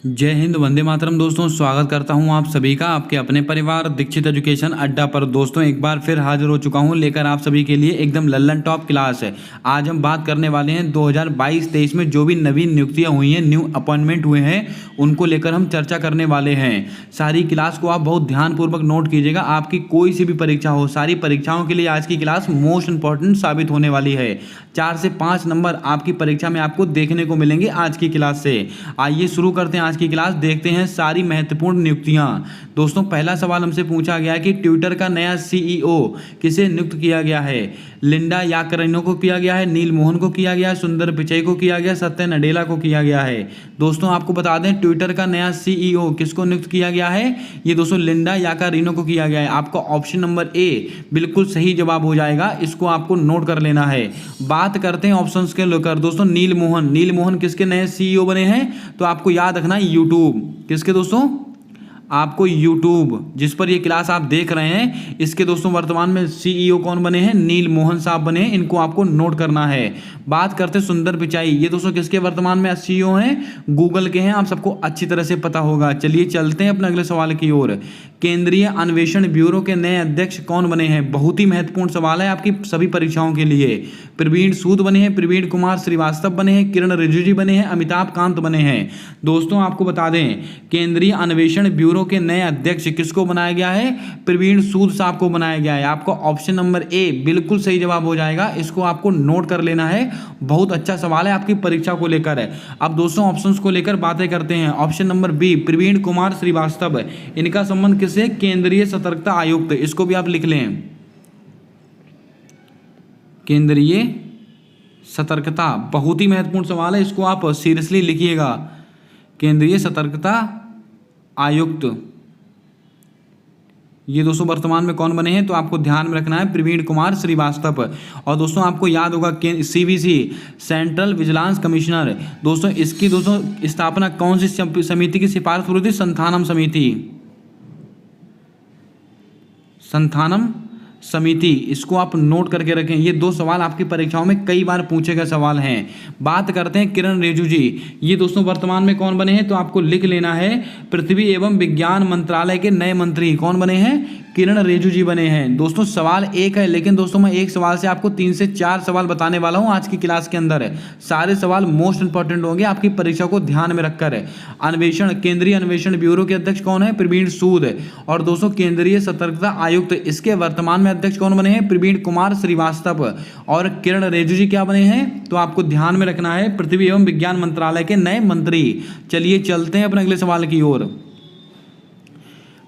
जय हिंद, वंदे मातरम। दोस्तों, स्वागत करता हूं आप सभी का आपके अपने परिवार दीक्षित एजुकेशन अड्डा पर। दोस्तों, एक बार फिर हाजिर हो चुका हूं लेकर आप सभी के लिए एकदम लल्लन टॉप क्लास है। आज हम बात करने वाले हैं 2022-23 में जो भी नवीन नियुक्तियां हुई हैं, न्यू अपॉइंटमेंट हुए हैं, उनको लेकर हम चर्चा करने वाले हैं। सारी क्लास को आप बहुत ध्यानपूर्वक नोट कीजिएगा। आपकी कोई सी भी परीक्षा हो, सारी परीक्षाओं के लिए आज की क्लास मोस्ट इंपॉर्टेंट साबित होने वाली है। 4 से 5 नंबर आपकी परीक्षा में आपको देखने को मिलेंगे आज की क्लास से। आइए शुरू करते हैं आज की क्लास। देखते हैं सारी महत्वपूर्ण नियुक्तियां। दोस्तों, पहला सवाल हमसे पूछा गया कि ट्विटर का नया सीईओ किसे नियुक्त किया गया है। लिंडा याकरिनो को किया गया है, नील मोहन को किया गया है, सुंदर पिचई को किया गया, सत्य नडेला को किया गया है। दोस्तों, आपको बता दें ट्विटर का नया सीईओ किसको नियुक्त किया गया है। ये दोस्तों लिंडा याकरिनो को किया गया है। आपका ऑप्शन नंबर ए बिल्कुल सही जवाब हो जाएगा। इसको आपको नोट कर लेना है। बात करते हैं ऑप्शंस के लेकर। दोस्तों, नील मोहन किसके नए सीईओ बने हैं, तो आपको याद रखना है यूट्यूब किसके दोस्तों, आपको यूट्यूब जिस पर ये क्लास आप देख रहे हैं, इसके दोस्तों वर्तमान में सीईओ कौन बने हैं, नील मोहन साहब बने हैं। इनको आपको नोट करना है। बात करते हैं सुंदर पिचाई, ये दोस्तों किसके वर्तमान में सीईओ हैं, गूगल के हैं। आप सबको अच्छी तरह से पता होगा। चलिए चलते हैं अपने अगले सवाल की ओर। केंद्रीय अन्वेषण ब्यूरो के नए अध्यक्ष कौन बने हैं। बहुत ही महत्वपूर्ण सवाल है आपकी सभी परीक्षाओं के लिए। प्रवीण सूद बने हैं, प्रवीण कुमार श्रीवास्तव बने हैं, किरण रिजिजू बने हैं, अमिताभ कांत बने हैं। दोस्तों, आपको बता दें केंद्रीय अन्वेषण ब्यूरो के नए अध्यक्ष किसको बनाया गया है, प्रवीण सूद साहब को बनाया गया है। आपका ऑप्शन नंबर ए बिल्कुल सही जवाब हो जाएगा। इसको आपको नोट कर लेना है। बहुत अच्छा सवाल है आपकी परीक्षा को लेकर है। अब दोस्तों ऑप्शंस को लेकर बातें करते हैं। Option number B Praveen Kumar Srivastava, इनका संबंध किससे, केंद्रीय सतर्कता आयुक्त। इसको भी आप लिख लें, केंद्रीय सतर्कता। बहुत ही महत्वपूर्ण सवाल है, इसको आप सीरियसली लिखिएगा। केंद्रीय सतर्कता आयुक्त, ये दोस्तों वर्तमान में कौन बने हैं, तो आपको ध्यान में रखना है प्रवीण कुमार श्रीवास्तव। और दोस्तों आपको याद होगा सीवीसी सेंट्रल विजिलेंस कमिश्नर, दोस्तों इसकी दोस्तों स्थापना कौन सी समिति की सिफारिश हुई थी, संथानम समिति। इसको आप नोट करके रखें। ये दो सवाल आपकी परीक्षाओं में कई बार पूछे गए सवाल हैं। बात करते हैं किरण रिजिजू जी, ये दोस्तों वर्तमान में कौन बने हैं, तो आपको लिख लेना है पृथ्वी एवं विज्ञान मंत्रालय के नए मंत्री कौन बने हैं, किरण रिजिजू जी बने हैं। दोस्तों सवाल एक है, लेकिन दोस्तों मैं एक सवाल से आपको 3 से 4 सवाल बताने वाला हूं आज की क्लास के अंदर। सारे सवाल मोस्ट इंपॉर्टेंट होंगे आपकी परीक्षा को ध्यान में रखकर। केंद्रीय अन्वेषण ब्यूरो के अध्यक्ष कौन है, प्रवीण सूद। और दोस्तों केंद्रीय सतर्कता आयुक्त, इसके वर्तमान में अध्यक्ष कौन बने हैं, प्रवीण कुमार श्रीवास्तव। और किरण रिजिजू जी क्या बने हैं, तो आपको ध्यान में रखना है पृथ्वी एवं विज्ञान मंत्रालय के नए मंत्री। चलिए चलते हैं अपने अगले सवाल की ओर।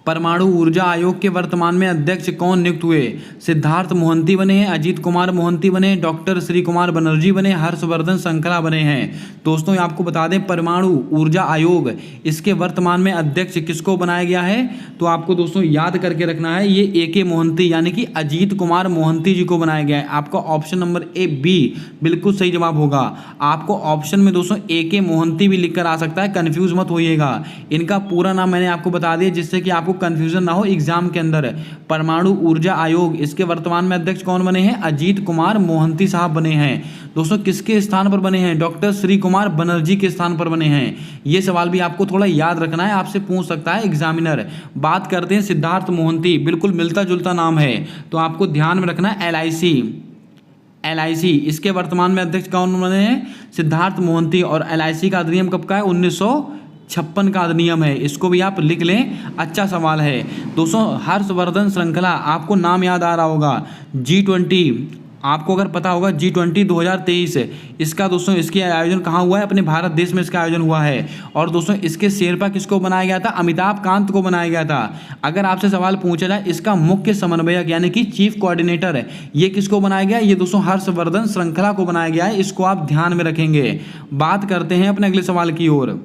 परमाणु ऊर्जा आयोग के वर्तमान में अध्यक्ष कौन नियुक्त हुए। सिद्धार्थ मोहंती बने हैं, अजीत कुमार मोहंती बने, डॉक्टर श्री कुमार बनर्जी बने, हर्षवर्धन श्रृंखला बने हैं। दोस्तों आपको बता दें परमाणु ऊर्जा आयोग, इसके वर्तमान में अध्यक्ष किसको बनाया गया है, तो आपको दोस्तों याद करके रखना है ये ए.के. मोहंती यानी कि अजीत कुमार मोहंती जी को बनाया गया है। आपका ऑप्शन नंबर ए बी बिल्कुल सही जवाब होगा। आपको ऑप्शन में दोस्तों ए.के. मोहंती भी लिखकर आ सकता है, कंफ्यूज मत होइएगा। इनका पूरा नाम मैंने आपको बता दिया जिससे कि आपको कंफ्यूजन ना हो एग्जाम के अंदर। परमाणु ऊर्जा आयोग, इसके वर्तमान में अध्यक्ष कौन बने हैं, अजीत कुमार मोहंती साहब बने हैं। दोस्तों किसके स्थान पर बने हैं, डॉक्टर श्री कुमार बनर्जी के स्थान पर बने हैं। यह सवाल भी आपको थोड़ा याद रखना है, आपसे पूछ सकता है एग्जामिनर। बात करते हैं सिद्धार्थ मोहंती, बिल्कुल मिलता जुलता नाम है, तो आपको ध्यान में रखना है एलआईसी, इसके वर्तमान में अध्यक्ष कौन बने हैं, सिद्धार्थ मोहंती। और एलआईसी का अधिनियम कब का है, 1956 का अधिनियम है। इसको भी आप लिख लें, अच्छा सवाल है। दोस्तों हर्षवर्धन श्रृंखला, आपको नाम याद आ रहा होगा, G20, आपको अगर पता होगा G20 2023, इसका दोस्तों इसके आयोजन कहाँ हुआ है, अपने भारत देश में इसका आयोजन हुआ है। और दोस्तों इसके शेरपा किसको बनाया गया था, अमिताभ कांत को बनाया गया था। अगर आपसे सवाल पूछा जाए इसका मुख्य समन्वयक यानी कि चीफ कोऑर्डिनेटर ये किसको बनाया गया, ये दोस्तों हर्षवर्धन श्रृंखला को बनाया गया है। इसको आप ध्यान में रखेंगे। बात करते हैं अपने अगले सवाल की ओर।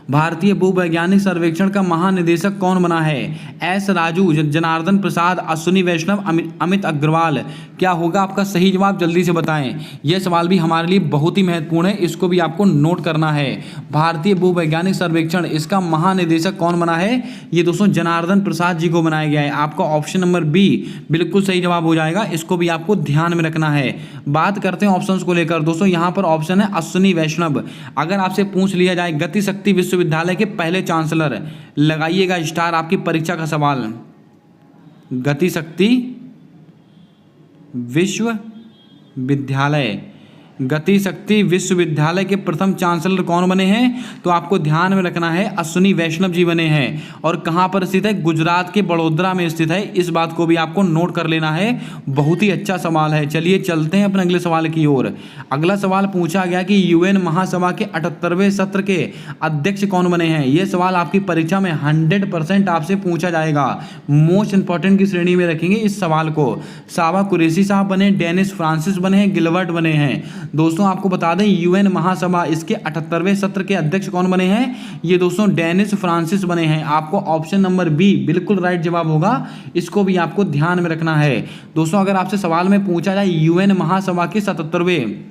भारतीय भूवैज्ञानिक सर्वेक्षण का महानिदेशक कौन बना है, एस राजू, जनार्दन प्रसाद, अश्विनी वैष्णव, अमित अग्रवाल। क्या होगा आपका सही जवाब, जल्दी से बताएं। यह सवाल भी हमारे लिए बहुत ही महत्वपूर्ण है, इसको भी आपको नोट करना है। भारतीय भूवैज्ञानिक सर्वेक्षण, इसका महानिदेशक कौन बना है? ये दोस्तों जनार्दन प्रसाद जी को बनाया गया है। आपका ऑप्शन नंबर बी बिल्कुल सही जवाब हो जाएगा, इसको भी आपको ध्यान में रखना है। बात करते हैं ऑप्शंस को लेकर। दोस्तों यहाँ पर ऑप्शन है अश्विनी वैष्णव। अगर आपसे पूछ लिया जाए गति शक्ति विश्वविद्यालय के पहले चांसलर, लगाइएगा स्टार, आपकी परीक्षा का सवाल। गति शक्ति विश्वविद्यालय, गति शक्ति विश्वविद्यालय के प्रथम चांसलर कौन बने हैं? तो आपको ध्यान में रखना है अश्विनी वैष्णव जी बने हैं। और कहाँ पर स्थित है? गुजरात के बड़ोदरा में स्थित है। इस बात को भी आपको नोट कर लेना है। बहुत ही अच्छा सवाल है। चलिए चलते हैं अपने अगले सवाल की ओर। अगला सवाल पूछा गया कि यूएन महासभा के 78वें सत्र के अध्यक्ष कौन बने हैं? यह सवाल आपकी परीक्षा में 100% आपसे पूछा जाएगा। मोस्ट इंपॉर्टेंट की श्रेणी में रखेंगे इस सवाल को। साबा कुरैशी साहब बने, डेनिस फ्रांसिस बने हैं, गिलबर्ट बने हैं। दोस्तों आपको बता दें यूएन महासभा इसके 78वें सत्र के अध्यक्ष कौन बने हैं? ये दोस्तों डेनिस फ्रांसिस बने हैं। आपको ऑप्शन नंबर बी बिल्कुल राइट जवाब होगा, इसको भी आपको ध्यान में रखना है। दोस्तों अगर आपसे सवाल में पूछा जाए यूएन महासभा के 77वें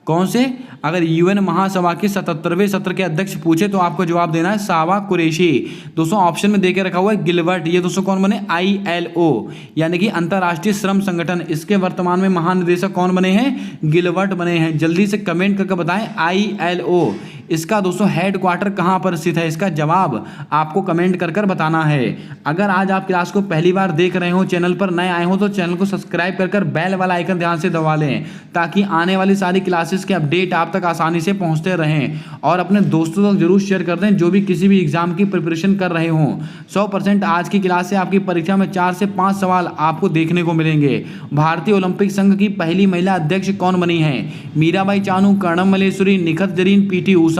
कौन से, अगर यूएन महासभा के 77वें सत्र के अध्यक्ष पूछे तो आपको जवाब देना है साबा कुरैशी। दोस्तों ऑप्शन में देके रखा हुआ है गिलबर्ट। ये दोस्तों कौन बने? ILO यानी कि अंतर्राष्ट्रीय श्रम संगठन, इसके वर्तमान में महानिदेशक कौन बने हैं? गिलबर्ट बने हैं। जल्दी से कमेंट करके बताएं ILO इसका दोस्तों हेडक्वार्टर कहाँ पर स्थित है? इसका जवाब आपको कमेंट कर कर बताना है। अगर आज आप क्लास को पहली बार देख रहे हो, चैनल पर नए आए हो, तो चैनल को सब्सक्राइब कर कर बेल वाला आइकन ध्यान से दबा लें, ताकि आने वाली सारी क्लासेस के अपडेट आप तक आसानी से पहुंचते रहें। और अपने दोस्तों तक जरूर शेयर कर दें जो भी किसी भी एग्जाम की प्रिपरेशन कर रहे हों। 100% आज की क्लास से आपकी परीक्षा में 4 से 5 सवाल आपको देखने को मिलेंगे। भारतीय ओलंपिक संघ की पहली महिला अध्यक्ष कौन बनी है? मीराबाई चानू, कर्णम मल्लेश्वरी, निखत जरीन, PT ऊषा।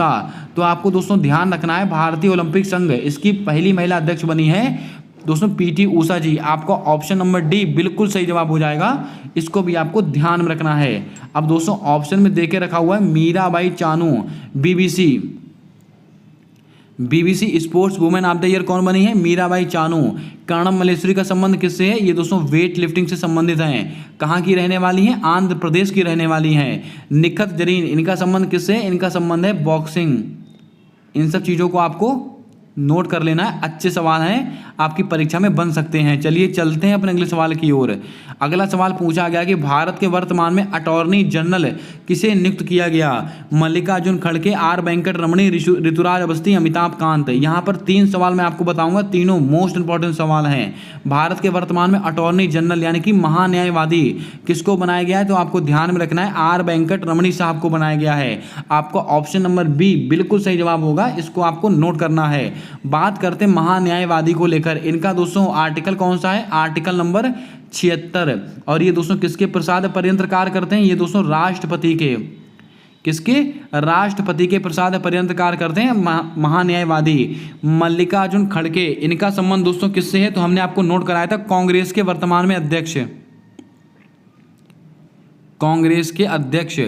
तो आपको दोस्तों ध्यान रखना है भारतीय ओलंपिक संघ इसकी पहली महिला अध्यक्ष बनी है दोस्तों PT ऊषा जी। आपका ऑप्शन नंबर डी बिल्कुल सही जवाब हो जाएगा, इसको भी आपको ध्यान में रखना है। अब दोस्तों ऑप्शन में देके रखा हुआ है Mirabai Chanu, BBC sports women of the year कौन बनी है? मीराबाई चानू। कर्णम मल्लेश्वरी का संबंध किससे है? ये दोस्तों वेट लिफ्टिंग से संबंधित हैं। कहाँ की रहने वाली हैं? आंध्र प्रदेश की रहने वाली हैं। निखत जरीन, इनका संबंध किससे है? इनका संबंध है बॉक्सिंग। इन सब चीज़ों को आपको नोट कर लेना है। अच्छे सवाल हैं, आपकी परीक्षा में बन सकते हैं। चलिए चलते हैं अपने अगले सवाल की ओर। अगला सवाल पूछा गया कि भारत के वर्तमान में अटॉर्नी जनरल किसे नियुक्त किया गया? मल्लिकार्जुन खड़गे, R वेंकट रमणी, ऋतुराज अवस्थी, अमिताभ कांत। यहाँ पर 3 सवाल मैं आपको बताऊंगा, तीनों मोस्ट इंपॉर्टेंट सवाल हैं। भारत के वर्तमान में अटॉर्नी जनरल यानी कि महान्यायवादी किसको बनाया गया है? तो आपको ध्यान में रखना है R वेंकट रमणी साहब को बनाया गया है। आपको ऑप्शन नंबर बी बिल्कुल सही जवाब होगा, इसको आपको नोट करना है। बात करते हैं महान्यायवादी को लेकर। इनका दोस्तों आर्टिकल कौन सा है? Article number 76। और ये दोस्तों किसके प्रसाद पर्यंत कार्य करते हैं? ये दोस्तों राष्ट्रपति के, किसके? राष्ट्रपति के प्रसाद पर्यंत कार्य करते हैं महान्यायवादी। मल्लिकार्जुन खड़गे, इनका संबंध दोस्तों किससे है? तो हमने आपको नोट कराया था कांग्रेस के वर्तमान में अध्यक्ष, कांग्रेस के अध्यक्ष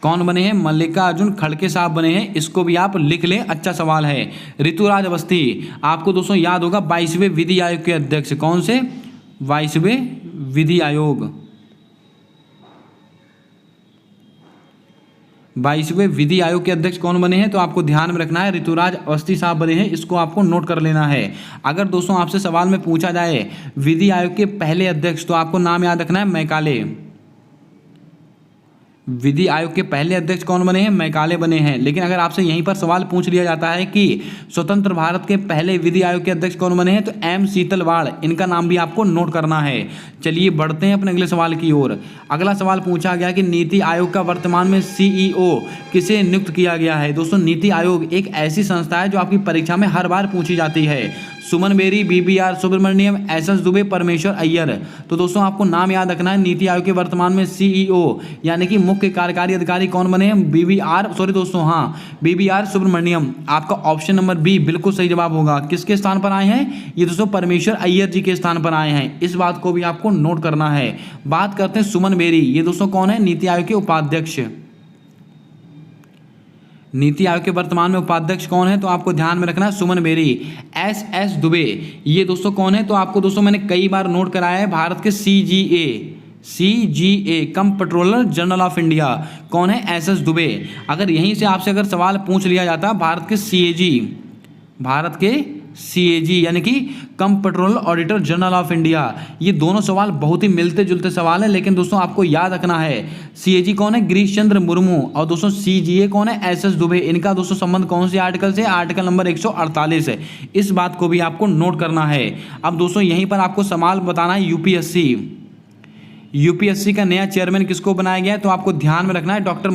कौन बने हैं? मल्लिकार्जुन खड़गे साहब बने हैं। इसको भी आप लिख लें, अच्छा सवाल है। ऋतुराज अवस्थी, आपको दोस्तों याद होगा 22वें विधि आयोग के अध्यक्ष। कौन से? 22वें विधि आयोग, 22वें विधि आयोग के अध्यक्ष कौन बने हैं? तो आपको ध्यान में रखना है ऋतुराज अवस्थी साहब बने हैं, इसको आपको नोट कर लेना है। अगर दोस्तों आपसे सवाल में पूछा जाए विधि आयोग के पहले अध्यक्ष, तो आपको नाम याद रखना है मैकाले। विधि आयोग के पहले अध्यक्ष कौन बने हैं? मैकाले बने हैं। लेकिन अगर आपसे यहीं पर सवाल पूछ लिया जाता है कि स्वतंत्र भारत के पहले विधि आयोग के अध्यक्ष कौन बने हैं, तो M शीतलवाड़, इनका नाम भी आपको नोट करना है। चलिए बढ़ते हैं अपने अगले सवाल की ओर। अगला सवाल पूछा गया कि नीति आयोग का वर्तमान में CEO किसे नियुक्त किया गया है? दोस्तों नीति आयोग एक ऐसी संस्था है जो आपकी परीक्षा में हर बार पूछी जाती है। Suman Bery, BBR Subrahmanyam, SS Dubey, Parameshwar Iyer. तो दोस्तों आपको नाम याद रखना है। नीति आयोग के वर्तमान में CEO यानी कि मुख्य कार्यकारी अधिकारी कौन बने हैं? BBR सुब्रमण्यम। आपका ऑप्शन नंबर बी बिल्कुल सही जवाब होगा। किसके स्थान पर आए हैं? ये दोस्तों परमेश्वर अय्यर जी के स्थान पर आए हैं। इस बात को भी आपको नोट करना है। बात करते हैं सुमन बेरी, ये दोस्तों कौन है? नीति आयोग के उपाध्यक्ष। नीति आयोग के वर्तमान में उपाध्यक्ष कौन है? तो आपको ध्यान में रखना है सुमन बेरी। SS दुबे, ये दोस्तों कौन है? तो आपको दोस्तों मैंने कई बार नोट कराया है, भारत के CGA comptroller general of India कौन है? SS दुबे। अगर यहीं से आपसे अगर सवाल पूछ लिया जाता भारत के CAG यानी कि comptroller auditor general of India, ये दोनों सवाल बहुत ही मिलते जुलते सवाल हैं, लेकिन दोस्तों आपको याद रखना है CAG कौन है? गिरीश चंद्र मुर्मू। और दोस्तों CGA कौन है? SS दुबे। इनका दोस्तों संबंध कौन से आर्टिकल से? आर्टिकल नंबर 148 है। इस बात को भी आपको नोट करना है। अब दोस्तों यहीं पर आपको सवाल बताना है यूपीएससी का नया चेयरमैन किसको बनाया गया है? तो आपको ध्यान में रखना है डॉक्टर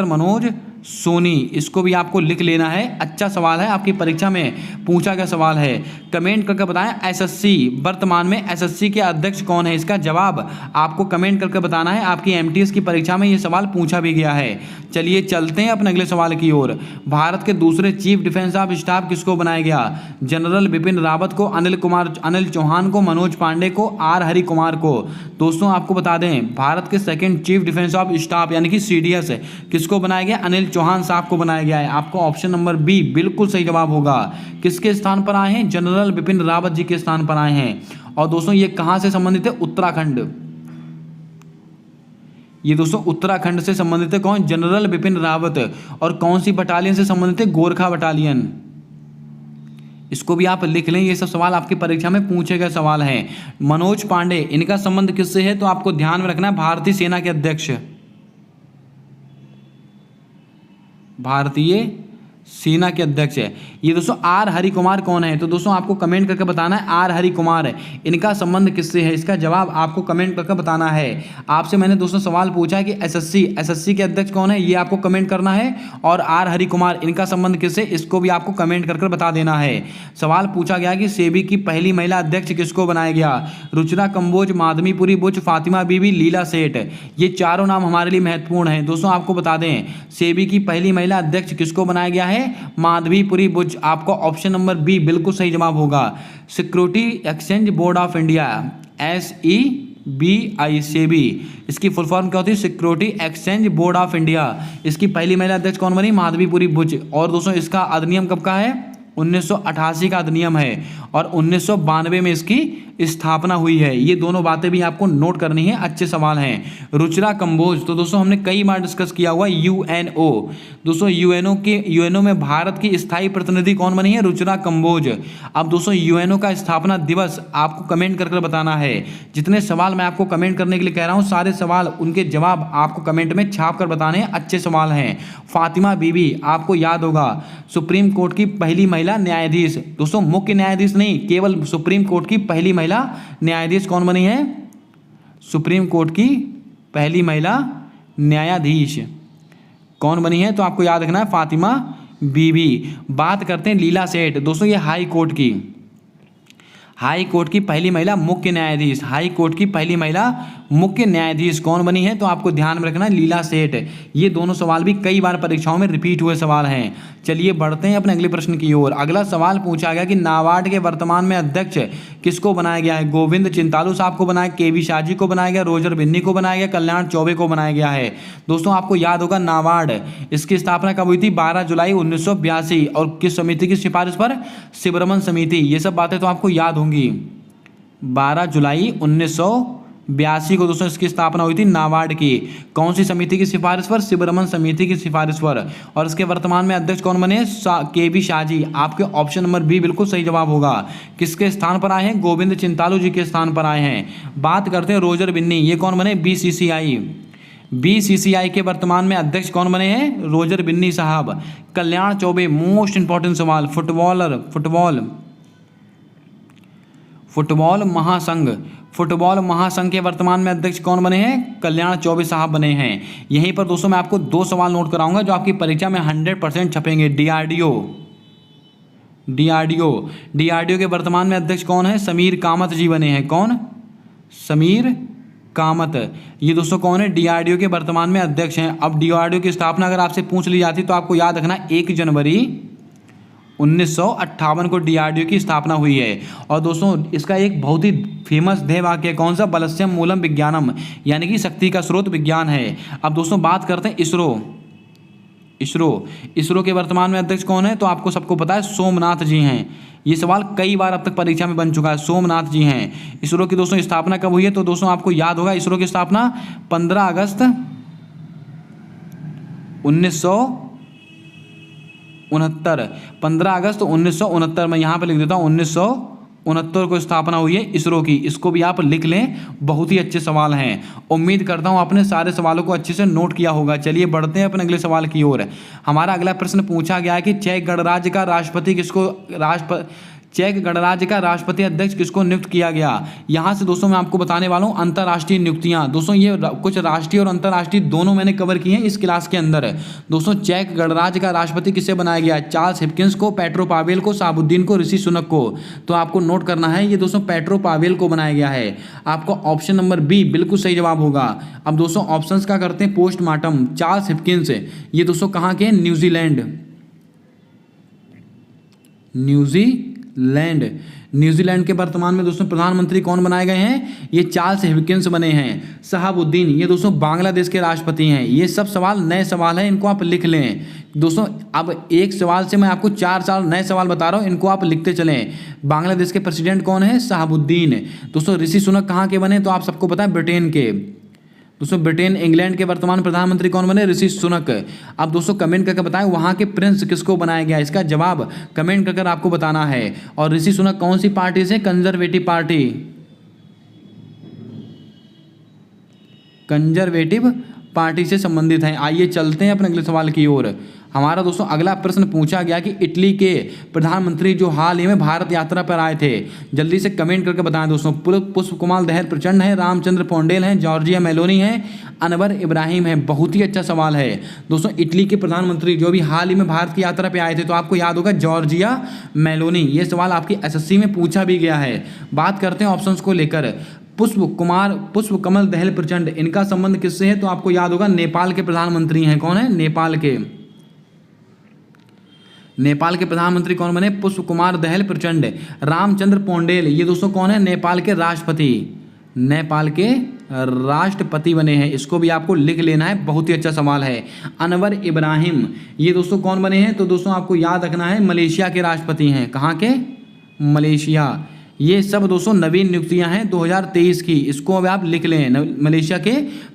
मनोज सोनी। इसको भी आपको लिख लेना है। अच्छा सवाल है, आपकी परीक्षा में पूछा गया सवाल है। कमेंट करके बताएं एसएससी वर्तमान में एसएससी के अध्यक्ष कौन है? इसका जवाब आपको कमेंट करके बताना है। आपकी एमटीएस की परीक्षा में ये सवाल पूछा भी गया है। चलिए चलते हैं अपने अगले सवाल की ओर। भारत के दूसरे चीफ डिफेंस ऑफ स्टाफ किसको बनाया गया? जनरल बिपिन रावत को, अनिल चौहान को, मनोज पांडे को, आर हरि कुमार को। दोस्तों आपको बता दें भारत के second chief defence of staff यानी कि CDS किसको बनाया गया? अनिल चौहान साहब को बनाया गया है। आपको ऑप्शन नंबर बी बिल्कुल सही जवाब होगा। किसके स्थान पर आए हैं? जनरल बिपिन रावत जी के स्थान पर आए हैं। और दोस्तों ये कहां से संबंधित है? उत्तराखंड। ये दोस्तों उत्तराखंड से संबंधित है। कौन? जनरल बिपिन रावत। और कौन सी बटालियन से संबंधित है? गोरखा बटालियन। इसको भी आप लिख लें, ये सब सवाल आपकी परीक्षा में पूछे गए सवाल हैं। मनोज पांडे, इनका संबंध किससे है? तो आपको ध्यान में रखना है भारतीय सेना के अध्यक्ष, भारतीय सेना के अध्यक्ष है। ये दोस्तों आर हरि कुमार कौन है? तो दोस्तों आपको कमेंट करके बताना है आर हरि कुमार है। इनका संबंध किससे है? इसका जवाब आपको कमेंट करके बताना है। आपसे मैंने दोस्तों सवाल पूछा है कि एसएससी के अध्यक्ष कौन है? ये आपको कमेंट करना है। और आर हरि कुमार इनका संबंध किससे? इसको भी आपको कमेंट करके बता देना है। सवाल पूछा गया कि सेबी की पहली महिला अध्यक्ष किसको बनाया गया? रुचिरा कंबोज, माधवीपुरी बुच, फातिमा बीबी, लीला सेठ। ये चारों नाम हमारे लिए महत्वपूर्ण हैं। दोस्तों आपको बता दें सेबी की पहली महिला अध्यक्ष किसको बनाया गया है? माधवीपुरी बुच। आपको ऑप्शन नंबर बी बिल्कुल सही जवाब होगा। Security exchange board of India, SEBI SEBI, इसकी फुल फॉर्म क्या होती है? Security exchange board of India. इसकी पहली महिला अध्यक्ष कौन बनी? माधवीपुरी बुच। और दोस्तों इसका अधिनियम कब का है? 1988 का अधिनियम है। और 1992 में इसकी स्थापना हुई है। ये दोनों बातें भी आपको नोट करनी है, अच्छे सवाल हैं। रुचिरा कंबोज, तो दोस्तों हमने कई बार डिस्कस किया हुआ UNO। दोस्तों UNO में भारत की स्थायी प्रतिनिधि कौन बनी है? रुचिरा कंबोज। अब दोस्तों UNO का स्थापना दिवस आपको कमेंट करके बताना है। जितने सवाल मैं आपको कमेंट करने के लिए कह रहा हूँ, सारे सवाल उनके जवाब आपको कमेंट में छाप कर बताने हैं। अच्छे सवाल हैं। फातिमा बीबी, आपको याद होगा सुप्रीम कोर्ट की पहली महिला न्यायाधीश। दोस्तों मुख्य न्यायाधीश नहीं, केवल सुप्रीम कोर्ट की पहली महिला न्यायाधीश कौन बनी है? सुप्रीम कोर्ट की पहली महिला न्यायाधीश कौन बनी है? तो आपको याद रखना है फातिमा बीबी। बात करते हैं लीला सेठ। दोस्तों ये हाई कोर्ट की पहली महिला मुख्य न्यायाधीश, हाई कोर्ट की पहली महिला मुख्य न्यायाधीश कौन बनी है? तो आपको ध्यान में रखना है लीला सेठ। ये दोनों सवाल भी कई बार परीक्षाओं में रिपीट हुए सवाल हैं। चलिए बढ़ते हैं अपने अगले प्रश्न की ओर। अगला सवाल पूछा गया कि नाबार्ड के वर्तमान में अध्यक्ष किसको बनाया गया है? गोविंद चिंतालू साहब को बनाया, KV शाह जी को बनाया गया, रोजर बिन्नी को बनाया गया, कल्याण चौबे को बनाया गया है। दोस्तों आपको याद होगा नाबार्ड, इसकी स्थापना कब हुई थी? 12 जुलाई 1982। और किस समिति की सिफारिश पर? शिवरमन समिति। ये सब बातें तो आपको याद होंगी। 12 जुलाई 1982 को दोस्तों इसकी स्थापना हुई थी नाबार्ड की। कौन सी समिति की सिफारिश पर? शिवरमन समिति की सिफारिश पर। और इसके वर्तमान में अध्यक्ष कौन बने? KV शाह जी। आपके ऑप्शन नंबर बी बिल्कुल सही जवाब होगा। किसके स्थान पर आए हैं? गोविंद चिंतालू जी के स्थान पर आए हैं। बात करते हैं रोजर बिन्नी, ये कौन बने? BCCI के वर्तमान में अध्यक्ष कौन बने हैं? रोजर बिन्नी साहब। कल्याण चौबे, मोस्ट इंपॉर्टेंट सवाल, फुटबॉल महासंघ के वर्तमान में अध्यक्ष कौन बने हैं? कल्याण चौबे साहब बने हैं। यहीं पर दोस्तों मैं आपको दो सवाल नोट कराऊंगा जो आपकी परीक्षा में 100% छपेंगे। DRDO के वर्तमान में अध्यक्ष कौन है? समीर कामत जी बने हैं। कौन? समीर कामत। ये दोस्तों कौन है? DRDO के वर्तमान में अध्यक्ष हैं। अब DRDO की स्थापना अगर आपसे पूछ ली जाती तो आपको याद रखना 1 जनवरी 1958 को DRDO की स्थापना हुई है। और दोस्तों इसका एक बहुत ही फेमस ध्येय वाक्य कौन सा? बलस्यम मूलम विज्ञानम, यानी कि शक्ति का स्रोत विज्ञान है। अब दोस्तों बात करते हैं इसरो के वर्तमान में अध्यक्ष कौन है? तो आपको सबको पता है सोमनाथ जी हैं। ये सवाल कई बार अब तक परीक्षा में बन चुका है, सोमनाथ जी हैं। इसरो की दोस्तों स्थापना कब हुई है? तो दोस्तों आपको याद होगा इसरो की स्थापना 15 अगस्त 1969, 15 अगस्त 1969 में यहाँ पे लिख देता हूँ 1969 को स्थापना हुई है इसरो की। इसको भी आप लिख लें, बहुत ही अच्छे सवाल हैं। उम्मीद करता हूँ आपने सारे सवालों को अच्छे से नोट किया होगा। चलिए बढ़ते हैं अपने अगले सवाल की ओर। हमारा अगला प्रश्न पूछा गया है कि चेक गणराज्य का राष्ट्रपति अध्यक्ष किसको नियुक्त किया गया। यहाँ से दोस्तों मैं आपको बताने वाला हूँ अंतर्राष्ट्रीय नियुक्तियाँ। दोस्तों ये कुछ राष्ट्रीय और अंतर्राष्ट्रीय दोनों मैंने कवर किए हैं इस क्लास के अंदर। दोस्तों चेक गणराज्य का राष्ट्रपति किसे बनाया गया? चार्ल्स हिपकिंस को, पेट्रो पावेल को, शहाबुद्दीन को, ऋषि सुनक को। तो आपको नोट करना है, ये दोस्तों पेट्रो पावेल को बनाया गया है। आपको ऑप्शन नंबर बी बिल्कुल सही जवाब होगा। अब दोस्तों ऑप्शंस का करते हैं पोस्टमार्टम। चार्ल्स हिपकिंस ये दोस्तों कहाँ के? न्यूजीलैंड के वर्तमान में दोस्तों प्रधानमंत्री कौन बनाए गए हैं? ये चार्ल्स हिपकिंस बने हैं। शहाबुद्दीन ये दोस्तों बांग्लादेश के राष्ट्रपति हैं। ये सब सवाल नए सवाल हैं, इनको आप लिख लें। दोस्तों अब एक सवाल से मैं आपको 4 नए सवाल बता रहा हूँ, इनको आप लिखते चलें। बांग्लादेश के प्रेसिडेंट कौन है? शहाबुद्दीन। दोस्तों ऋषि सुनक कहाँ के बने? तो आप सबको पता है ब्रिटेन के। दोस्तों ब्रिटेन इंग्लैंड के वर्तमान प्रधानमंत्री कौन बने? ऋषि सुनक। अब दोस्तों कमेंट करके बताएं वहाँ के प्रिंस किसको बनाया गया, इसका जवाब कमेंट करके आपको बताना है। और ऋषि सुनक कौन सी पार्टी से? कंजर्वेटिव पार्टी से संबंधित हैं। आइए चलते हैं अपने अगले सवाल की ओर। हमारा दोस्तों अगला प्रश्न पूछा गया कि इटली के प्रधानमंत्री जो हाल ही में भारत यात्रा पर आए थे, जल्दी से कमेंट करके बताएं दोस्तों। पुष्प कुमार दहल प्रचंड हैं, रामचंद्र पौंडेल हैं, जॉर्जिया मेलोनी हैं, अनवर इब्राहिम हैं। बहुत ही अच्छा सवाल है दोस्तों। इटली के प्रधानमंत्री जो भी हाल ही में भारत की यात्रा पर आए थे, तो आपको याद होगा जॉर्जिया मेलोनी। ये सवाल आपकी एसएससी में पूछा भी गया है। बात करते हैं ऑप्शंस को लेकर। पुष्प कमल दहल प्रचंड, इनका संबंध किससे है? तो आपको याद होगा नेपाल के प्रधानमंत्री हैं। कौन है? नेपाल के प्रधानमंत्री कौन बने? पुष्प कुमार दहल प्रचंड। रामचंद्र पौंडेल ये दोस्तों कौन है? नेपाल के राष्ट्रपति बने हैं। इसको भी आपको लिख लेना है, बहुत ही अच्छा सवाल है। अनवर इब्राहिम ये दोस्तों कौन बने हैं? तो दोस्तों आपको याद रखना है मलेशिया के राष्ट्रपति हैं। कहाँ के? मलेशिया। ये सब दोस्तों नवीन नियुक्तियां हैं 2023 की, इसको अब आप लिख लें, मलेशिया के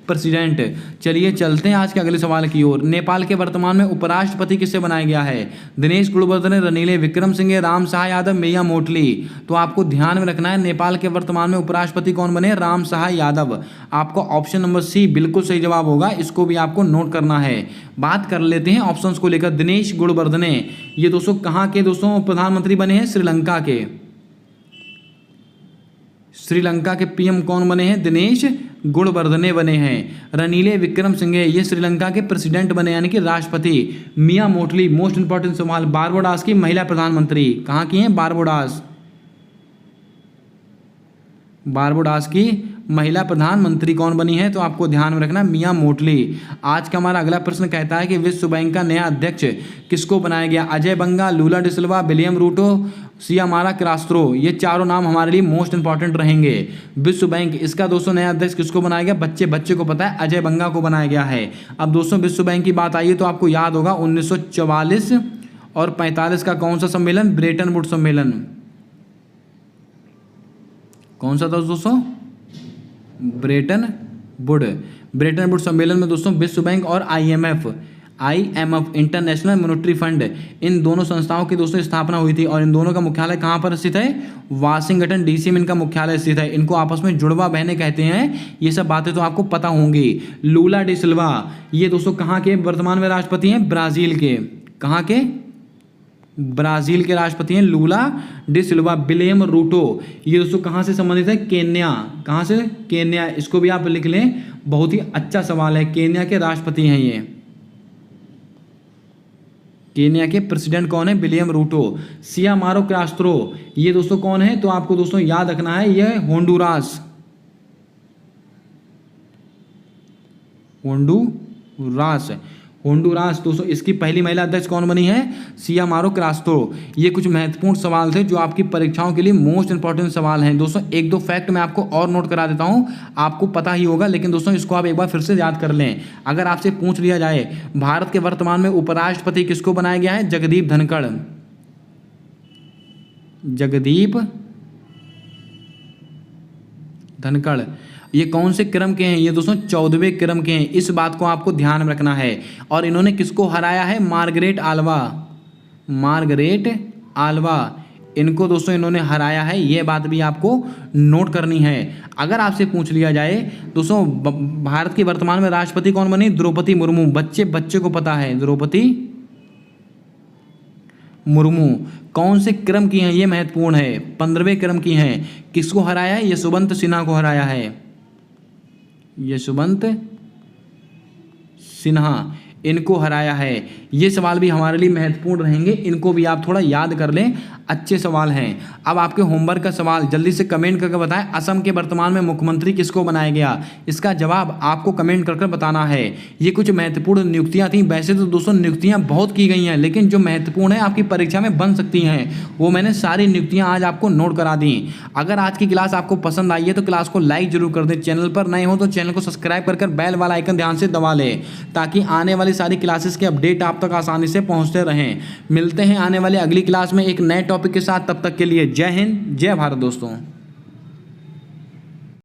प्रेसिडेंट। चलिए चलते हैं आज के अगले सवाल की ओर। नेपाल के वर्तमान में उपराष्ट्रपति किससे बनाया गया है? दिनेश गुणवर्धन, रनील विक्रमसिंघे, राम सहाय यादव, मिया मोटली। तो आपको ध्यान में रखना है नेपाल के वर्तमान में उपराष्ट्रपति कौन बने? राम सहाय यादव। आपको ऑप्शन नंबर सी बिल्कुल सही जवाब होगा, इसको भी आपको नोट करना है। बात कर लेते हैं ऑप्शंस को लेकर। दिनेश गुणवर्धने ये दोस्तों कहाँ के दोस्तों प्रधानमंत्री बने हैं? श्रीलंका के पीएम कौन बने हैं? दिनेश गुणवर्धने बने हैं। रनील विक्रमसिंघे ये श्रीलंका के प्रेसिडेंट बने यानी कि राष्ट्रपति। मिया मोटली मोस्ट इंपॉर्टेंट सवाल, बारबाडोस की महिला प्रधानमंत्री। कहाँ की हैं? बारबाडोस की महिला प्रधानमंत्री कौन बनी है? तो आपको ध्यान में रखना मिया मोटली। आज का हमारा अगला प्रश्न कहता है कि विश्व बैंक का नया अध्यक्ष किसको बनाया गया? अजय बंगा, लूला डिसिल्वा, विलियम रूटो, सियामारा क्रास्त्रो। ये चारों नाम हमारे लिए मोस्ट इंपॉर्टेंट रहेंगे। विश्व बैंक इसका दोस्तों नया अध्यक्ष किसको बनाया गया? बच्चे को पता है, अजय बंगा को बनाया गया है। अब दोस्तों विश्व बैंक की बात आई है तो आपको याद होगा 1944 और 45 का कौन सा सम्मेलन? ब्रेटन वुड्स सम्मेलन। कौन सा था दोस्तों? ब्रेटन वुड्स सम्मेलन में दोस्तों विश्व बैंक और IMF इंटरनेशनल मॉनेटरी फंड, इन दोनों संस्थाओं की दोस्तों स्थापना हुई थी। और इन दोनों का मुख्यालय कहाँ पर स्थित है? वाशिंगटन DC में इनका मुख्यालय स्थित है। इनको आपस में जुड़वा बहनें कहते हैं। ये सब बातें तो आपको पता होंगी। लूला डिसिल्वा ये दोस्तों कहाँ के वर्तमान में राष्ट्रपति हैं? ब्राजील के। कहाँ के? ब्राजील के राष्ट्रपति हैं लूला डिसिल्वा। विलियम रूटो ये दोस्तों कहाँ से संबंधित है? केन्या। कहाँ से? केन्या। इसको भी आप लिख लें, बहुत ही अच्छा सवाल है। केन्या के राष्ट्रपति हैं ये। केन्या के प्रेसिडेंट कौन है? William Ruto. सियामारो क्रास्त्रो ये दोस्तों कौन है? तो आपको दोस्तों याद रखना है, यह होंडुरास होंडुरास दोस्तों इसकी पहली महिला अध्यक्ष कौन बनी है? सियामारो क्रास्तो। ये कुछ महत्वपूर्ण सवाल थे जो आपकी परीक्षाओं के लिए मोस्ट इंपॉर्टेंट सवाल हैं दोस्तों। एक दो फैक्ट मैं आपको और नोट करा देता हूं, आपको पता ही होगा लेकिन दोस्तों इसको आप एक बार फिर से याद कर लें। अगर आपसे पूछ लिया जाए भारत के वर्तमान में उपराष्ट्रपति किसको बनाया गया है? जगदीप धनखड़। जगदीप धनखड़। ये कौन से क्रम के हैं? ये दोस्तों 14वें क्रम के हैं, इस बात को आपको ध्यान में रखना है। और इन्होंने किसको हराया है? Margaret Alva. मार्गरेट आल्वा इनको दोस्तों इन्होंने हराया है, ये बात भी आपको नोट करनी है। अगर आपसे पूछ लिया जाए दोस्तों भारत की वर्तमान में राष्ट्रपति कौन बनी? द्रौपदी मुर्मू। बच्चे को पता है, द्रौपदी मुर्मू। कौन से क्रम की हैं? ये महत्वपूर्ण है, 15वें क्रम की हैं। किसको हराया है? यशवंत सिन्हा को हराया है। यशवंत सिन्हा इनको हराया है। ये सवाल भी हमारे लिए महत्वपूर्ण रहेंगे, इनको भी आप थोड़ा याद कर लें, अच्छे सवाल हैं। अब आपके होमवर्क का सवाल जल्दी से कमेंट करके बताएं, असम के वर्तमान में मुख्यमंत्री किसको बनाया गया? इसका जवाब आपको कमेंट करके बताना है। ये कुछ महत्वपूर्ण नियुक्तियां थी। वैसे तो दोस्तों नियुक्तियां बहुत की गई हैं, लेकिन जो महत्वपूर्ण है आपकी परीक्षा में बन सकती हैं, वो मैंने सारी नियुक्तियां आज आपको नोट करा दी। अगर आज की क्लास आपको पसंद आई है तो क्लास को लाइक जरूर कर दें। चैनल पर नए हो तो चैनल को सब्सक्राइब कर बेल वाला आइकन ध्यान से दबा लें, ताकि आने वाली सारी क्लासेस के अपडेट आप तक आसानी से पहुंचते रहें। मिलते हैं आने वाले अगली क्लास में एक नए टॉपिक के साथ, तब तक के लिए जय हिंद, जय भारत दोस्तों।